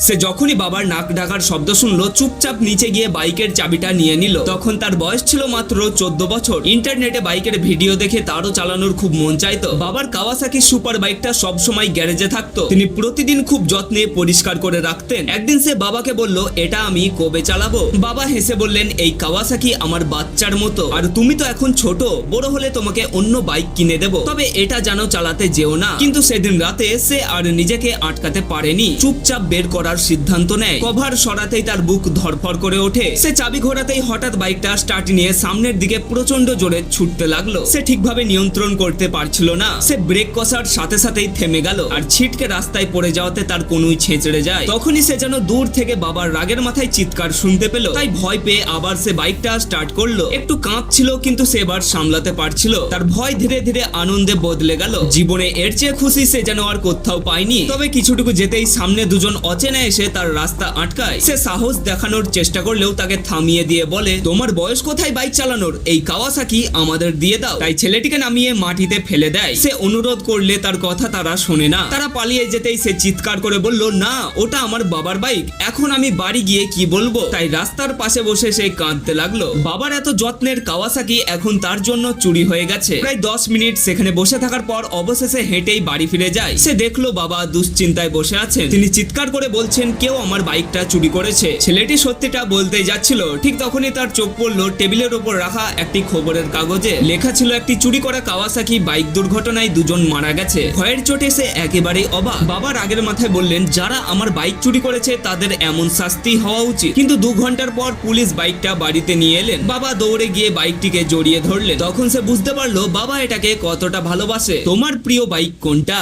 সে যখনই বাবার নাক ডাকার শব্দ শুনলো চুপচাপ নিচে গিয়ে বাইকের চাবিটা নিয়ে নিল। তখন তার বয়স ছিল মাত্র 14 বছর। ইন্টারনেটে বাইকের ভিডিও দেখে তারও চালানোর খুব মন চাইতো। বাবার কাওয়াসাকি সুপার বাইকটা সব সময় গ্যারেজে থাকতো। তিনি প্রতিদিন খুব যত্নে পরিষ্কার করে রাখতেন। একদিন সে বাবাকে বলল, এটা আমি কবে চালাবো? বাবা হেসে বললেন, এই কাওয়াসাকি আমার বাচ্চার মতো, আর তুমি তো এখন ছোট, বড় হলে তোমাকে অন্য বাইক কিনে দেব, তবে এটা জানো চালাতে যেও না। কিন্তু সেদিন রাতে সে আর নিজেকে আটকাতে পারেনি, চুপচাপ বের করার সিদ্ধান্ত নেয়। কভার সরাতেই তার বুক ধরফর করে ওঠে। সে চাবি ঘোরাতেই হঠাৎ বাইকটা স্টার্ট নিয়ে সামনের দিকে প্রচন্ড জোরে ছুটতে লাগলো। সে ঠিকভাবে নিয়ন্ত্রণ করতে পারছিল না। সে ব্রেক কষার সাথে সাথেই থেমে গেল, আর ছিটকে রাস্তায় পড়ে যাওয়াতে তার কোনোই ছেঁচড়ে যায়। তখনই সে যেন দূর থেকে বাবার রাগের মাথায় চিৎকার শুনতে পেল। তাই ভয় পেয়ে আবার সে বাইকটা স্টার্ট করলো। একটু কাঁপছিল, কিন্তু সে এবার সামলাতে পারছিল। তার ভয় ধীরে ধীরে আনন্দে বদলে গেল। জীবনে এর চেয়ে খুশি সে যেন আর কোথাও পায়নি। তবে কিছুটুকু যেতেই সামনে দুজন অচেনা এসে তার রাস্তা আটকায়। সে সাহস দেখানোর চেষ্টা করলেও তাকে থামিয়ে দিয়ে বলে, তোমার বয়স কোথায় বাইক চালানোর? এই কাওয়াসাকি আমাদের দিয়ে দাও। তাই ছেলেটিকে নামিয়ে মাটিতে ফেলে দেয়। সে অনুরোধ করলে তার কথা তারা শোনে না। তারা পালিয়ে যেতেই সে চিৎকার করে বলল, না, ওটা আমার বাবার বাইক, এখন আমি বাড়ি গিয়ে কি বলবো? তাই রাস্তার পাশে বসে সে কাঁদতে লাগলো। বাবার এত যত্নের কাওয়াসাকি এখন তার জন্য চুরি হয়ে গেছে। প্রায় 10 মিনিট সেখানে বসে থাকার পর অবশেষে হেঁটেই বাড়ি ফিরে যায়। সে দেখলো বাবা দুশ্চিন্তায় বসে আছেন। তিনি চিৎকার করে বলছেন, কেউ আমার বাইকটা চুরি করেছে। ছেলেটি সত্যিটা বলতে যাচ্ছিল, ঠিক তখনই তার চোখ পড়লো টেবিলের উপর রাখা একটি খবরের কাগজে। লেখা ছিল, একটি চুরি করা কাওয়াসাকি বাইক দুর্ঘটনায় দুজন মারা গেছে। ভয়ের চোটে সে একেবারেই অবাক। বাবার আগের মাথায় বললেন, যারা আমার বাইক চুরি করেছে তাদের এমন শাস্তি হওয়া উচিত। কিন্তু 2 ঘন্টার পর পুলিশ বাইকটা বাড়িতে নিয়ে এলেন। বাবা দৌড়ে গিয়ে বাইকটিকে জড়িয়ে ধরলেন। তখন সে বুঝতে পারলো বাবা এটাকে কতটা ভালোবাসে। তোমার প্রিয় বাইক কোনটা?